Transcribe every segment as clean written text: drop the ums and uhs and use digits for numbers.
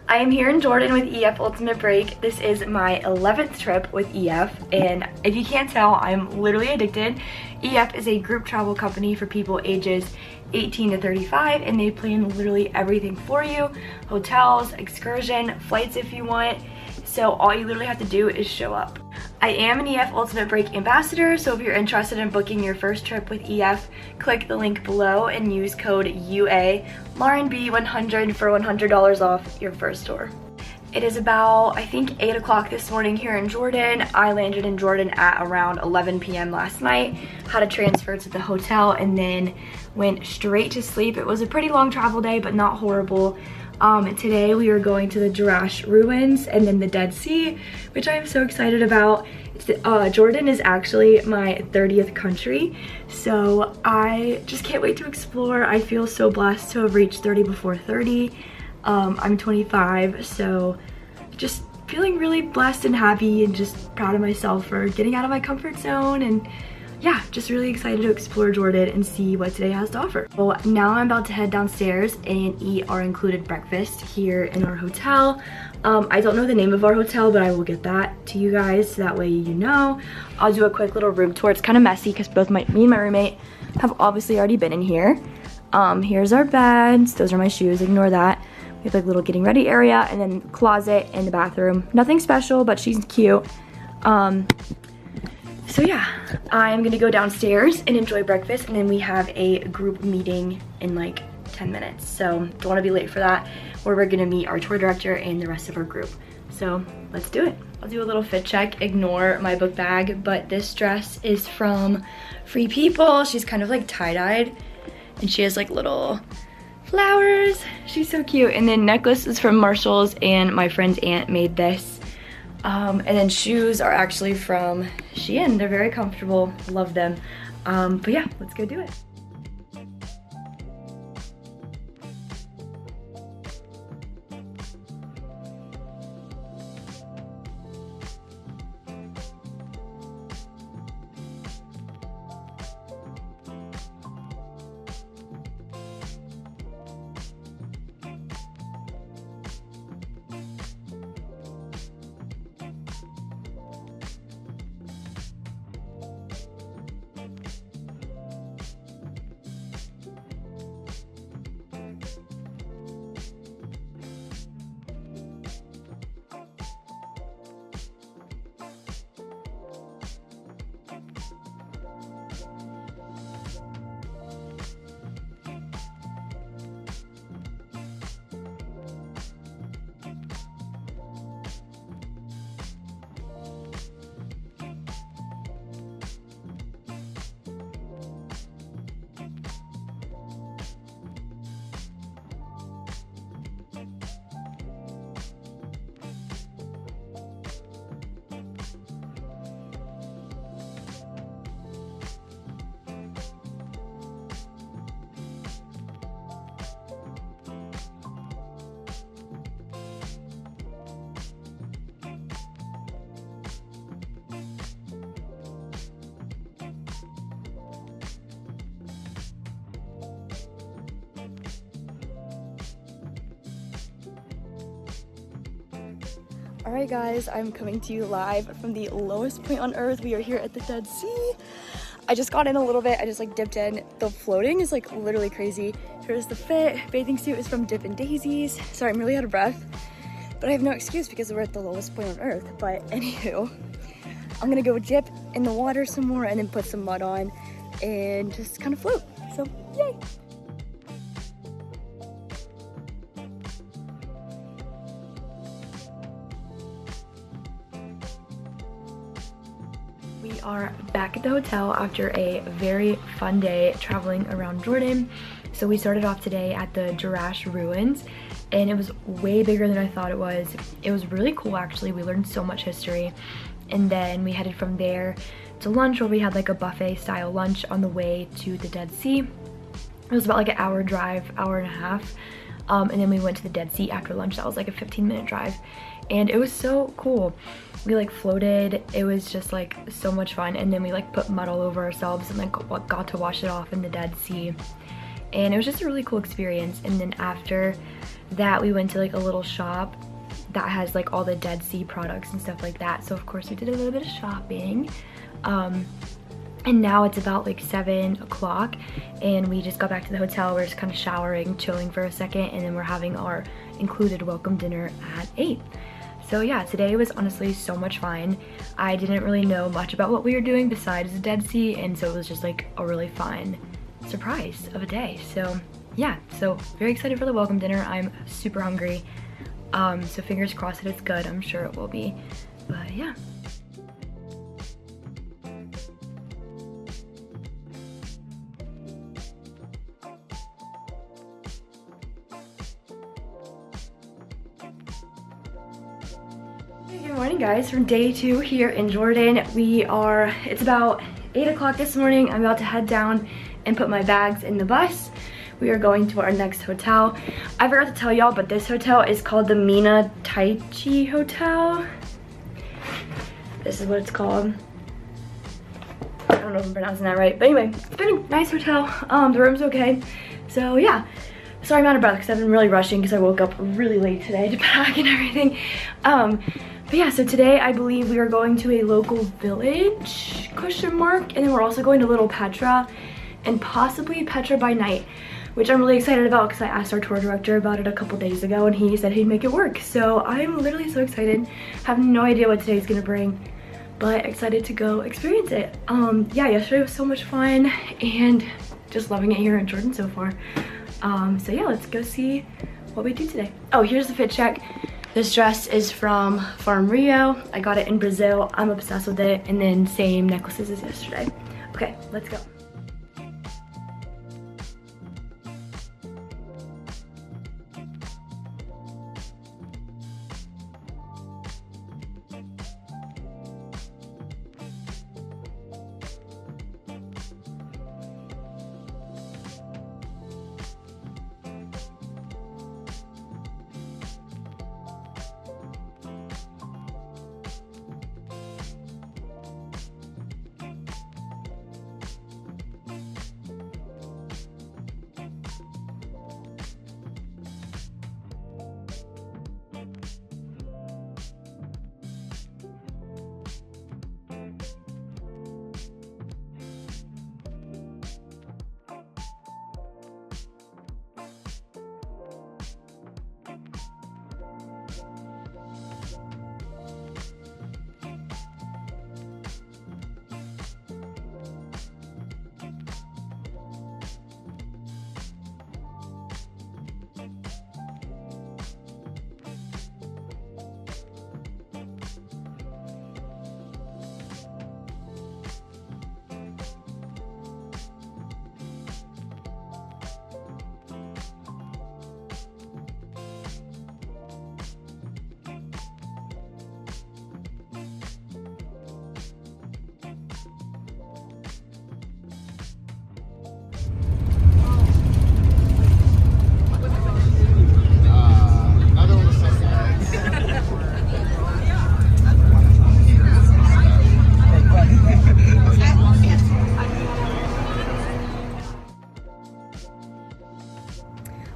I am here in Jordan with EF Ultimate Break. This is my 11th trip with EF, and if you can't tell, I'm literally addicted. EF is a group travel company for people ages 18 to 35, and they plan literally everything for you. Hotels, excursion, flights if you want. So all you literally have to do is show up. I am an EF Ultimate Break ambassador, so if you're interested in booking your first trip with EF, click the link below and use code UALaurenB100 for $100 off your first tour. It is about, I think, 8 o'clock this morning here in Jordan. I landed in Jordan at around 11 p.m. last night, had a transfer to the hotel, and then went straight to sleep. It was a pretty long travel day, but not horrible. Today we are going to the Jerash ruins and then the Dead Sea, which I'm so excited about. Jordan is actually my 30th country, so I just can't wait to explore. I feel so blessed to have reached 30 before 30. I'm 25, so just feeling really blessed and happy and just proud of myself for getting out of my comfort zone, and yeah, just really excited to explore Jordan and see what today has to offer. Well, now I'm about to head downstairs and eat our included breakfast here in our hotel. I don't know the name of our hotel, but I will get that to you guys so that way you know. I'll do a quick little room tour. It's kind of messy because both me and my roommate have obviously already been in here. Here's our beds. Those are my shoes. Ignore that. We have like little getting ready area and then closet and the bathroom. Nothing special, but she's cute. So yeah, I'm gonna go downstairs and enjoy breakfast, and then we have a group meeting in like 10 minutes. So don't wanna be late for that, where we're gonna meet our tour director and the rest of our group. So let's do it. I'll do a little fit check, ignore my book bag, but this dress is from Free People. She's kind of like tie-dyed, and she has like little flowers. She's so cute. And then necklace is from Marshall's, and my friend's aunt made this. And then shoes are actually from Shein. They're very comfortable, love them. But yeah, let's go do it. Alright guys, I'm coming to you live from the lowest point on earth. We are here at the Dead Sea. I just got in a little bit. I just like dipped in. The floating is like literally crazy. Here's the fit. Bathing suit is from Dippin' Daisies. Sorry, I'm really out of breath, but I have no excuse because we're at the lowest point on earth. But anywho, I'm gonna go dip in the water some more and then put some mud on and just kind of float. So yay! We are back at the hotel after a very fun day traveling around Jordan. So we started off today at the Jerash ruins, and it was way bigger than I thought it was. It was really cool actually. We learned so much history, and then we headed from there to lunch, where we had like a buffet style lunch on the way to the Dead Sea. It was about like an hour drive, hour and a half, and then we went to the Dead Sea after lunch. That was like a 15-minute drive, and it was so cool. We like floated. It was just like so much fun, and then we like put mud all over ourselves and like got to wash it off in the Dead Sea. and it was just a really cool experience. And then after that we went to like a little shop that has like all the Dead Sea products and stuff like that. So of course we did a little bit of shopping. And now it's about like 7 o'clock and we just got back to the hotel. We're just kind of showering, chilling for a second, and then we're having our included welcome dinner at 8. So yeah, today was honestly so much fun. I didn't really know much about what we were doing besides the Dead Sea, and so it was just like a really fun surprise of a day. So yeah, so very excited for the welcome dinner. I'm super hungry. So fingers crossed that it's good. I'm sure it will be, but yeah. Good morning guys, from day 2 here in Jordan. It's about 8 o'clock this morning. I'm about to head down and put my bags in the bus. We are going to our next hotel. I forgot to tell y'all, but this hotel is called the Mina Taichi Hotel. This is what it's called. I don't know if I'm pronouncing that right, but anyway, it's been a nice hotel. The room's okay. So yeah, sorry I'm out of breath because I've been really rushing because I woke up really late today to pack and everything. But yeah, so today I believe we are going to a local village, question mark, and then we're also going to Little Petra and possibly Petra by night, which I'm really excited about because I asked our tour director about it a couple days ago and he said he'd make it work. So I'm literally so excited. Have no idea what today's gonna bring, but excited to go experience it. Yeah, yesterday was so much fun and just loving it here in Jordan so far. So yeah, let's go see what we do today. Oh, here's the fit check. This dress is from Farm Rio. I got it in Brazil. I'm obsessed with it. And then same necklaces as yesterday. Okay, let's go.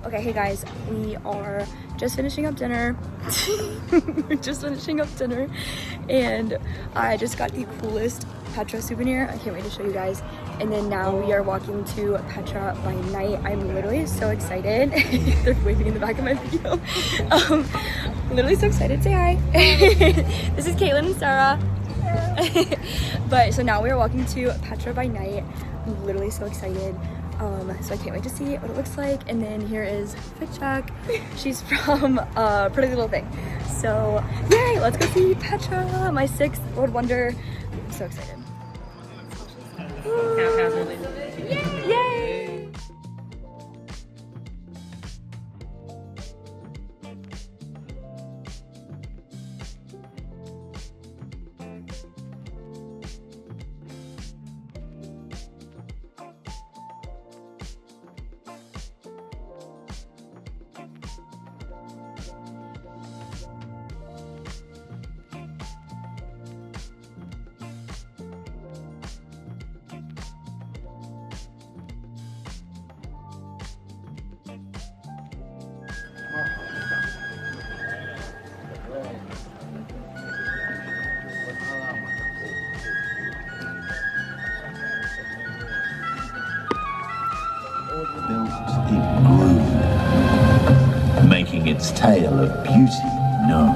Okay, hey guys, we are just finishing up dinner. We're just finishing up dinner, and I just got the coolest Petra souvenir. I can't wait to show you guys. And then now we are walking to Petra by night. I'm literally so excited. They're waving in the back of my video. Literally so excited. Say hi. This is Caitlin and Sarah. But so now we are walking to Petra by night. I'm literally so excited. So I can't wait to see what it looks like. And then here is Fit Check. She's from Pretty Little Thing. So yay, let's go see Petra, my 6th World Wonder. I'm so excited. Yay! Yay! tale of beauty known.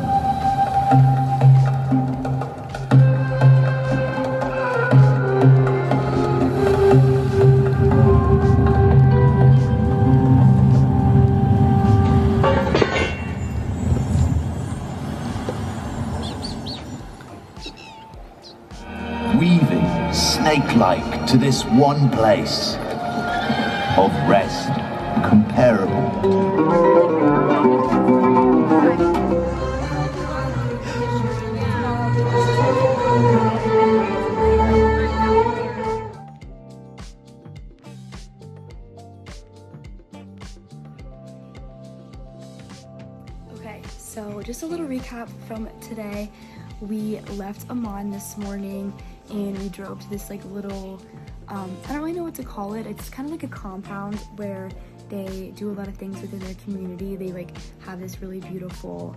Weaving snake-like to this one place of rest comparable. Okay, so just a little recap from today. We left Amman this morning and we drove to this like little, I don't really know what to call it. It's kind of like a compound where they do a lot of things within their community. They like have this really beautiful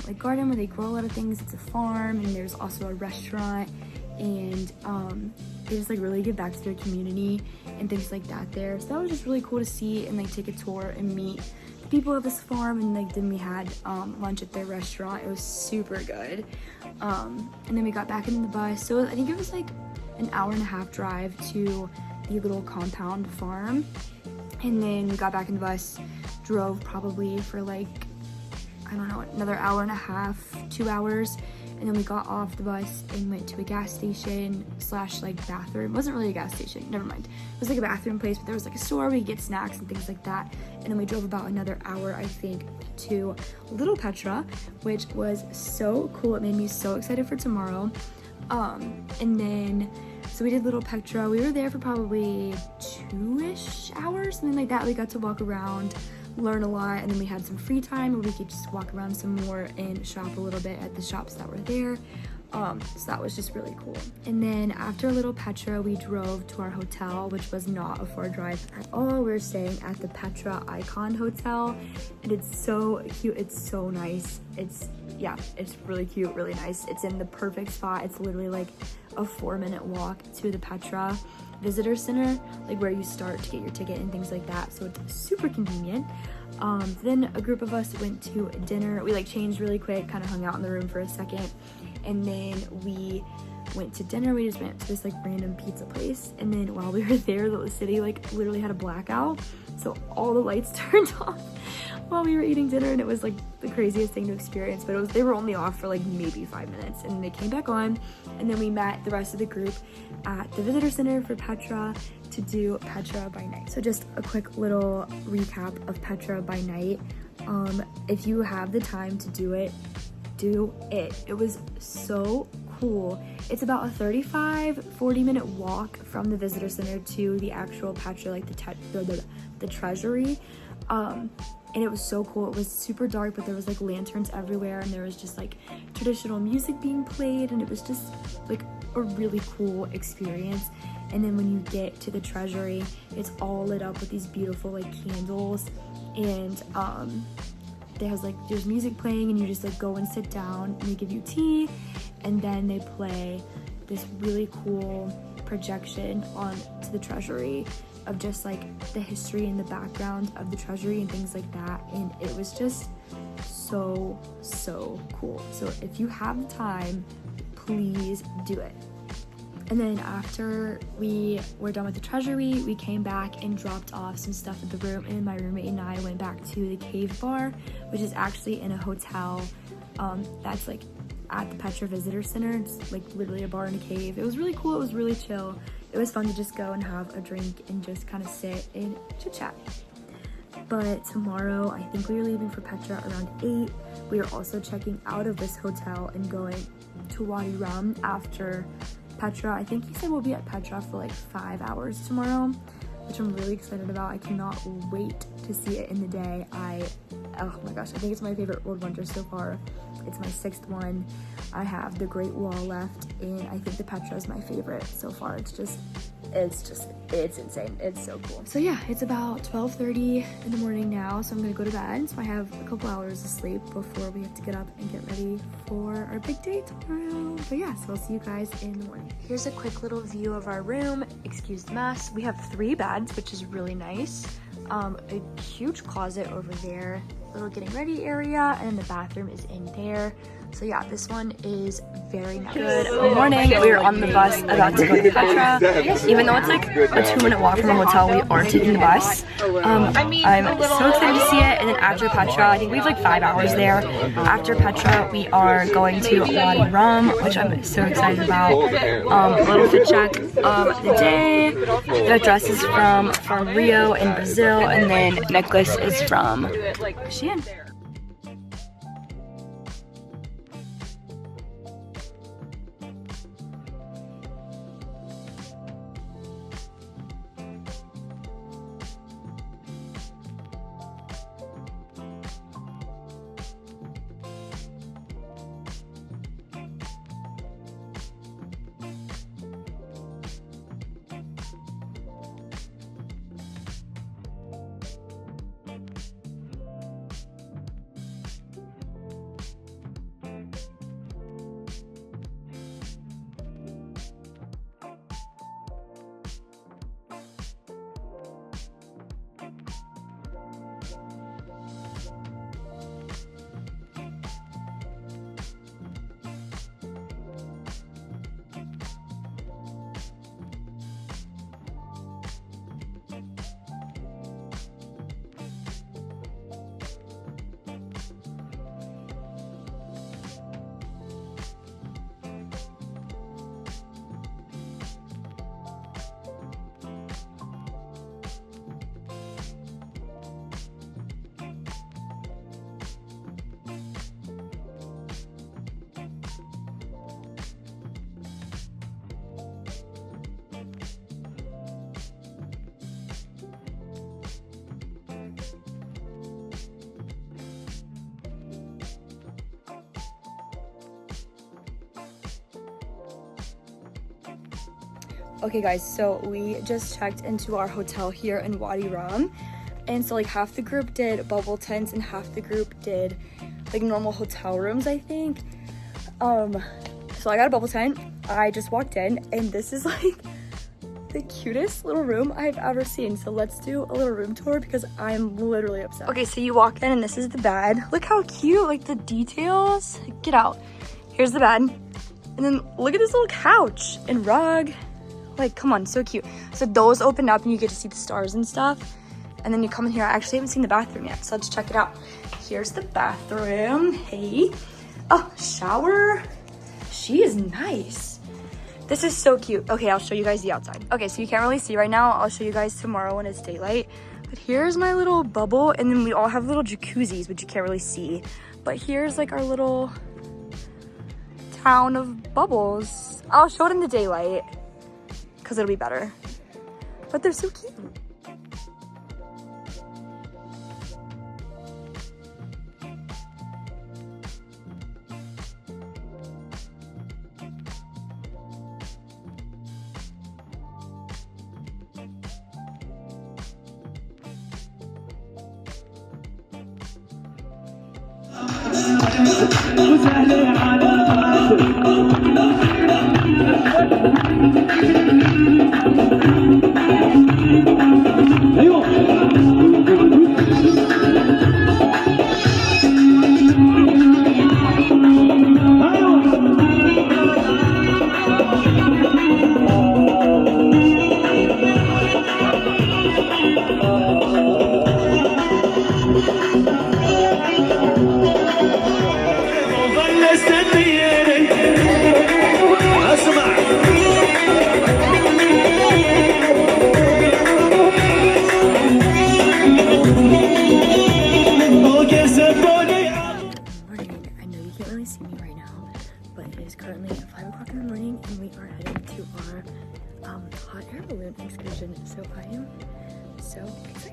like garden where they grow a lot of things. It's a farm and there's also a restaurant, and they just like really give back to their community and things like that there. So that was just really cool to see and like take a tour and meet the people of this farm. And like then we had lunch at their restaurant. It was super good. And then we got back in the bus. So I think it was like an hour and a half drive to the little compound farm. And then we got back in the bus, drove probably for like, I don't know, another hour and a half, 2 hours. And then we got off the bus and went to a gas station / like bathroom. It wasn't really a gas station, never mind. It was like a bathroom place, but there was like a store where you get snacks and things like that. And then we drove about another hour, I think, to Little Petra, which was so cool. It made me so excited for tomorrow. And then, so we did Little Petra. We were there for probably 2-ish hours, something like that. We got to walk around, learn a lot, and then we had some free time where we could just walk around some more and shop a little bit at the shops that were there. So that was just really cool. And then after Little Petra, we drove to our hotel, which was not a far drive at all. We were staying at the Petra Icon Hotel, and it's so cute. It's so nice. It's really cute, really nice. It's in the perfect spot. It's literally like a 4-minute walk to the Petra Visitor Center, like where you start to get your ticket and things like that. So it's super convenient. Then a group of us went to dinner. We like changed really quick, kind of hung out in the room for a second, and then we went to dinner. We just went to this like random pizza place, and then while we were there, the city like literally had a blackout, so all the lights turned off while we were eating dinner, and it was like the craziest thing to experience. But they were only off for like maybe 5 minutes, and they came back on, and then we met the rest of the group at the visitor center for Petra to do Petra by night. So just a quick little recap of Petra by night. If you have the time to do it, do it. It was so cool. It's about a 35-40 minute walk from the visitor center to the actual Petra, like the treasury. And it was so cool. It was super dark, but there was like lanterns everywhere, and there was just like traditional music being played, and it was just like a really cool experience. And then when you get to the treasury, it's all lit up with these beautiful like candles, and there's music playing, and you just like go and sit down, and they give you tea, and then they play this really cool projection on to the treasury of just like the history and the background of the treasury and things like that. And it was just so cool. So if you have the time, please do it. And then after we were done with the treasury, we came back and dropped off some stuff at the room, and my roommate and I went back to the cave bar, which is actually in a hotel that's like at the Petra Visitor Center. It's like literally a bar in a cave. It was really cool. It was really chill. It was fun to just go and have a drink and just kind of sit and chit chat. But tomorrow, I think we are leaving for Petra around 8. We are also checking out of this hotel and going to Wadi Rum after Petra. I think he said we'll be at Petra for like 5 hours tomorrow, which I'm really excited about. I cannot wait to see it in the day. Oh my gosh, I think it's my favorite world wonder so far. It's my 6th one. I have the Great Wall left, and I think the Petra is my favorite so far. It's insane. It's so cool. So yeah, it's about 12:30 in the morning now, so I'm gonna go to bed. So I have a couple hours of sleep before we have to get up and get ready for our big day tomorrow. But yeah, so I'll see you guys in the morning. Here's a quick little view of our room. Excuse the mess. We have 3 beds, which is really nice. A huge closet over there, little getting ready area, and then the bathroom is in there. So yeah, this one is very nice. Good morning. We're on the bus about to go to Petra. Even though it's like a 2-minute walk from the hotel, we are taking the bus. I'm so excited to see it. And then after Petra, I think we have like 5 hours there. After Petra, we are going to Wadi Rum, which I'm so excited about. A little fit check of the day. The dress is from Rio in Brazil, and then necklace is from Shein. Okay guys, so we just checked into our hotel here in Wadi Rum, and so like half the group did bubble tents and half the group did like normal hotel rooms, I think. So I got a bubble tent. I just walked in, and this is like the cutest little room I've ever seen. So let's do a little room tour because I'm literally obsessed. Okay, so you walk in and this is the bed. Look how cute, like the details. Get out. Here's the bed. And then look at this little couch and rug. Like, come on, so cute. So those open up and you get to see the stars and stuff. And then you come in here. I actually haven't seen the bathroom yet, so let's check it out. Here's the bathroom. Hey. Oh, shower. She is nice. This is so cute. Okay, I'll show you guys the outside. Okay, so you can't really see right now. I'll show you guys tomorrow when it's daylight. But here's my little bubble, and then we all have little jacuzzis, which you can't really see. But here's like our little town of bubbles. I'll show it in the daylight because it'll be better. But they're so cute. Hot air balloon excursion, so I am so excited.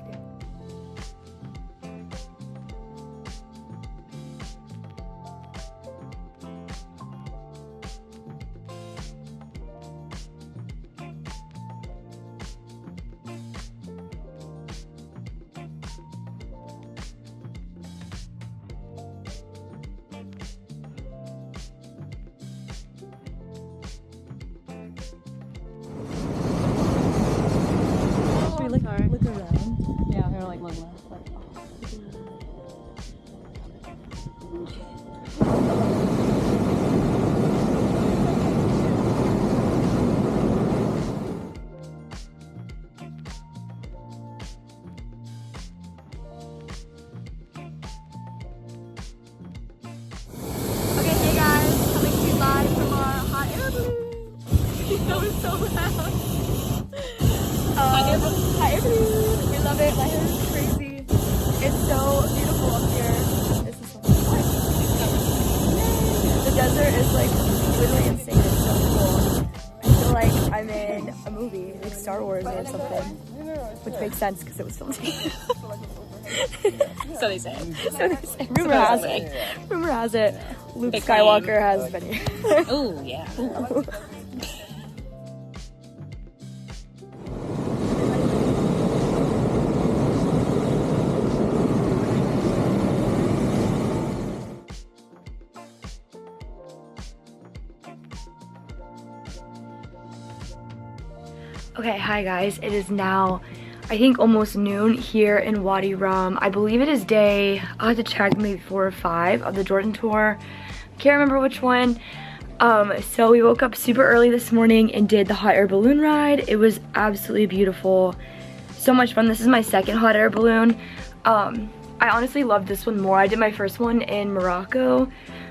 Look around. Yeah, here, like, look left. Like, desert is like literally insane. It's so cool. I feel like I'm in a movie, like Star Wars or something, which makes sense because it was filmed here. So they say. So they say. Rumor has it. Luke Big Skywalker has been here. Oh, yeah. Okay, hi guys. It is now, I think, almost noon here in Wadi Rum. I believe it is day, I'll have to check, maybe 4 or 5 of the Jordan tour. Can't remember which one. So we woke up super early this morning and did the hot air balloon ride. It was absolutely beautiful. So much fun. This is my second hot air balloon. I honestly loved this one more. I did my first one in Morocco.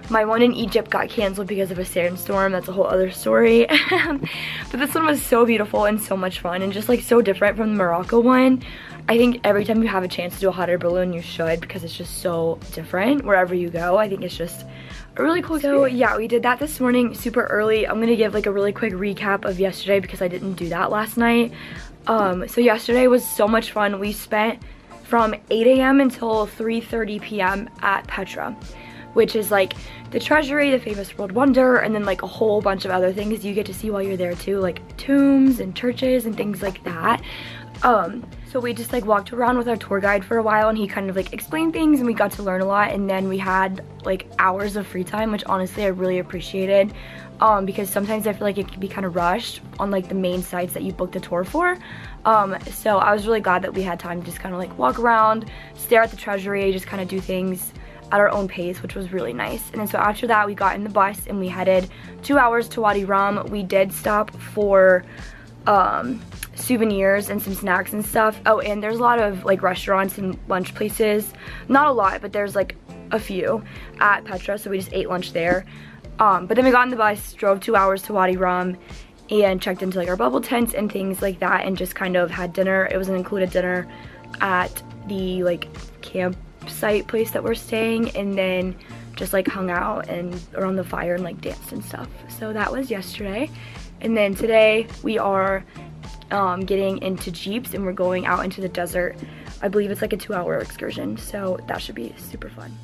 My one in Egypt got canceled because of a sandstorm. That's a whole other story. But this one was so beautiful and so much fun and just like so different from the Morocco one. I think every time you have a chance to do a hot air balloon, you should, because it's just so different wherever you go. I think it's just a really cool experience. So yeah, we did that this morning super early. I'm gonna give like a really quick recap of yesterday because I didn't do that last night. So yesterday was so much fun. We spent from 8 a.m. until 3:30 p.m. at Petra, which is like the treasury, the famous world wonder, and then like a whole bunch of other things you get to see while you're there too, like tombs and churches and things like that. So we just like walked around with our tour guide for a while, and he kind of like explained things and we got to learn a lot, and then we had like hours of free time, which honestly I really appreciated, because sometimes I feel like it can be kind of rushed on like the main sites that you booked the tour for. So I was really glad that we had time to just kind of like walk around, stare at the treasury, just kind of do things at our own pace, which was really nice. And then so after that we got in the bus and we headed 2 hours to Wadi Rum. We did stop for souvenirs and some snacks and stuff. Oh, and there's a lot of like restaurants and lunch places. Not a lot, but there's like a few at Petra, so we just ate lunch there. But then we got in the bus, drove 2 hours to Wadi Rum, and checked into like our bubble tents and things like that, and just kind of had dinner. It was an included dinner at the like campsite place that we're staying, and then just like hung out and around the fire and like danced and stuff. So that was yesterday. And then today we are getting into Jeeps and we're going out into the desert. I believe it's like a 2-hour excursion, so that should be super fun.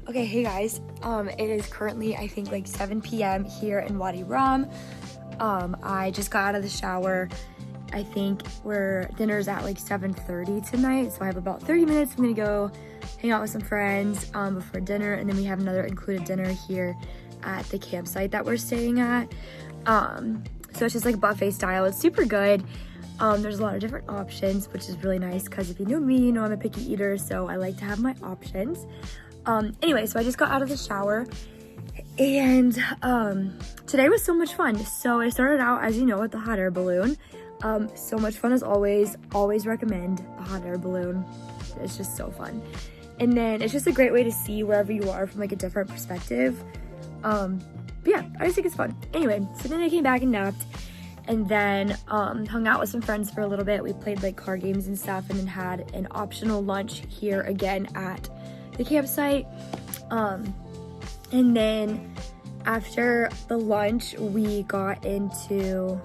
Okay, hey guys, it is currently I think like 7 p.m. here in Wadi Rum. I just got out of the shower. I think dinner's at like 7:30 tonight, so I have about 30 minutes. I'm gonna go hang out with some friends before dinner, and then we have another included dinner here at the campsite that we're staying at. So it's just like buffet style. It's super good. There's a lot of different options, which is really nice because if you know me, you know I'm a picky eater, so I like to have my options. Anyway, so I just got out of the shower, and today was so much fun. So I started out, as you know, with the hot air balloon. So much fun as always. Always recommend the hot air balloon. It's just so fun. And then it's just a great way to see wherever you are from like a different perspective. But yeah, I just think it's fun. Anyway, so then I came back and napped, and then hung out with some friends for a little bit. We played like card games and stuff, and then had an optional lunch here again at the campsite. And then after the lunch we got into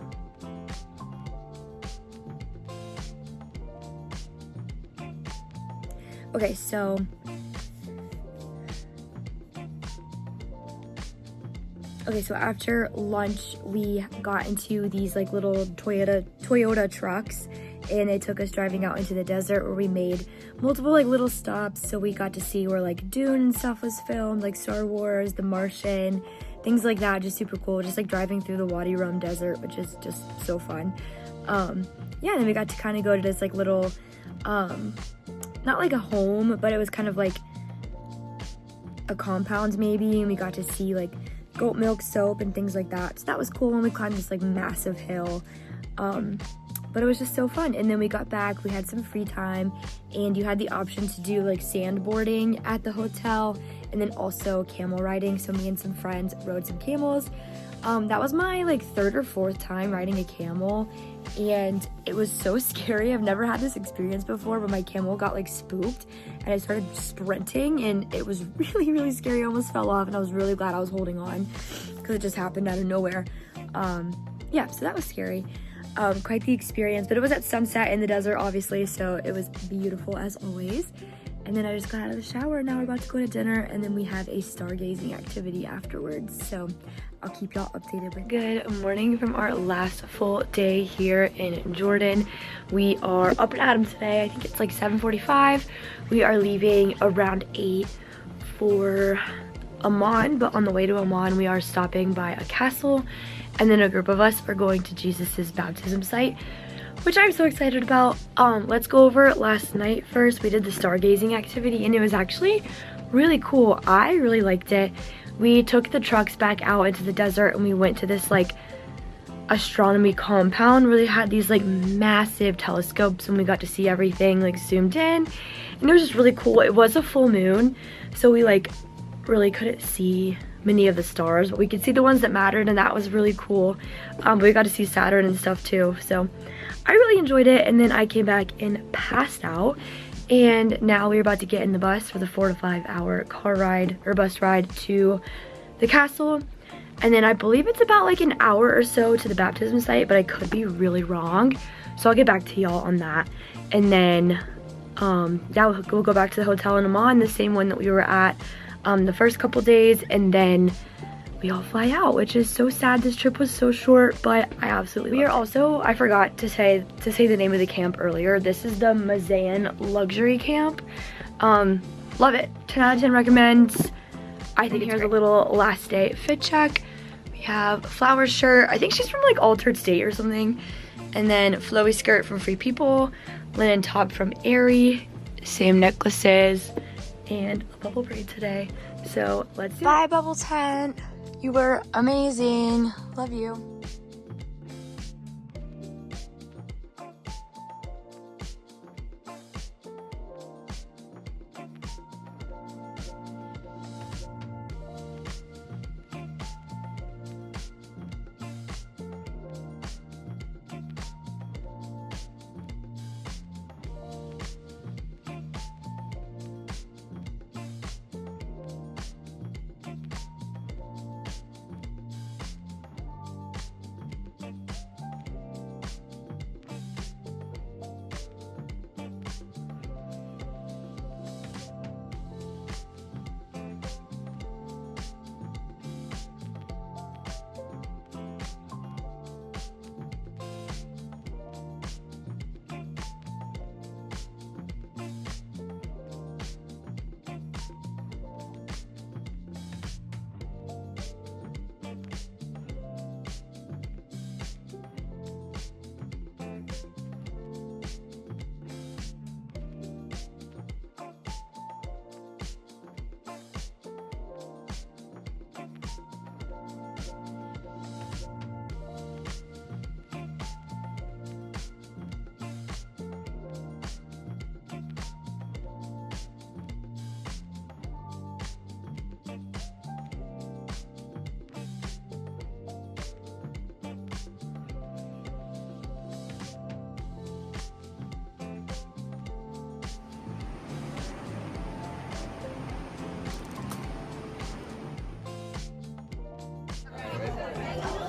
Okay, so after lunch, we got into these like little Toyota trucks, and it took us driving out into the desert where we made multiple like little stops. So we got to see where like Dune and stuff was filmed, like Star Wars, The Martian, things like that. Just super cool. Just like driving through the Wadi Rum desert, which is just so fun. Yeah, and then we got to kind of go to this like little, not like a home, but it was kind of like a compound maybe, and we got to see like goat milk soap and things like that. So that was cool. And we climbed this like massive hill, but it was just so fun. And then we got back, we had some free time, and you had the option to do like sandboarding at the hotel and then also camel riding. So me and some friends rode some camels. That was my like 3rd or 4th time riding a camel, and it was so scary. I've never had this experience before, but my camel got like spooked and I started sprinting, and it was really, really scary. I almost fell off, and I was really glad I was holding on because it just happened out of nowhere. Yeah, so that was scary. Quite the experience, but it was at sunset in the desert, obviously, so it was beautiful as always. And then I just got out of the shower, and now we're about to go to dinner, and then we have a stargazing activity afterwards, so I'll keep y'all updated with. Good morning from our last full day here in Jordan. We are up and at 'em today. I think it's like 7:45. We are leaving around 8 for Amman, but on the way to Amman, we are stopping by a castle, and then a group of us are going to Jesus's baptism site, which I'm so excited about. Let's go over last night first. We did the stargazing activity, and it was actually really cool. I really liked it. We took the trucks back out into the desert, and we went to this like astronomy compound where they had these like massive telescopes, and we got to see everything like zoomed in, and it was just really cool. It was a full moon, so we like really couldn't see many of the stars, but we could see the ones that mattered, and that was really cool. But we got to see Saturn and stuff too, so I really enjoyed it. And then I came back and passed out, and now we're about to get in the bus for the 4 to 5 hour car ride or bus ride to the castle, and then I believe it's about like an hour or so to the baptism site, but I could be really wrong, so I'll get back to y'all on that. And then yeah, we'll go back to the hotel in Amman, the same one that we were at the first couple days, and then we all fly out, which is so sad. This trip was so short, but I absolutely love it. We are also, I forgot to say the name of the camp earlier. This is the Mazan luxury camp. Love it. 10 out of 10 recommends. I think here's a little last day fit check. We have flower shirt. I think she's from like Altered State or something. And then flowy skirt from Free People, linen top from Aerie, same necklaces, and a bubble braid today. So let's do it. Bye, bubble tent. You were amazing. Love you.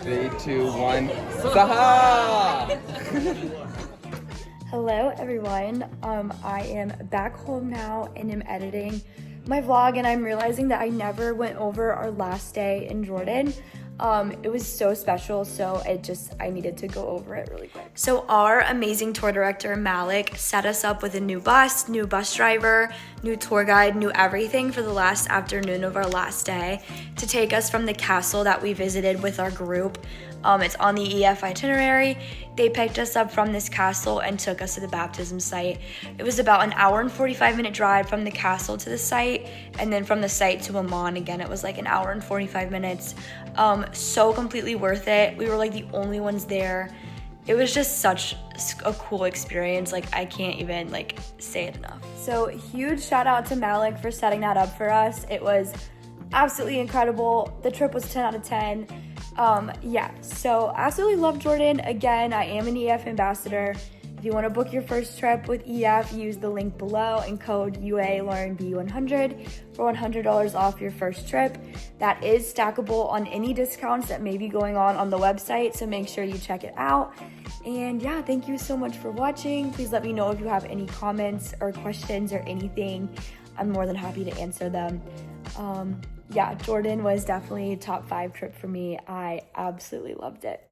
Three, 2, 1. Saha! Hello everyone. I am back home now and am editing my vlog, and I'm realizing that I never went over our last day in Jordan. It was so special, so I needed to go over it really quick. So our amazing tour director, Malik, set us up with a new bus driver, new tour guide, new everything for the last afternoon of our last day to take us from the castle that we visited with our group. It's on the EF itinerary. They picked us up from this castle and took us to the baptism site. It was about an hour and 45-minute drive from the castle to the site, and then from the site to Amman, again, it was like an hour and 45 minutes. So completely worth it. We were like the only ones there. It was just such a cool experience. Like, I can't even like say it enough. So huge shout out to Malik for setting that up for us. It was absolutely incredible. The trip was 10 out of 10. Yeah, so absolutely love Jordan. Again, I am an EF ambassador. If you want to book your first trip with EF, use the link below and code UALaurenB100 for $100 off your first trip. That is stackable on any discounts that may be going on the website, so make sure you check it out. And yeah, thank you so much for watching. Please let me know if you have any comments or questions or anything. I'm more than happy to answer them. Yeah, Jordan was definitely a top 5 trip for me. I absolutely loved it.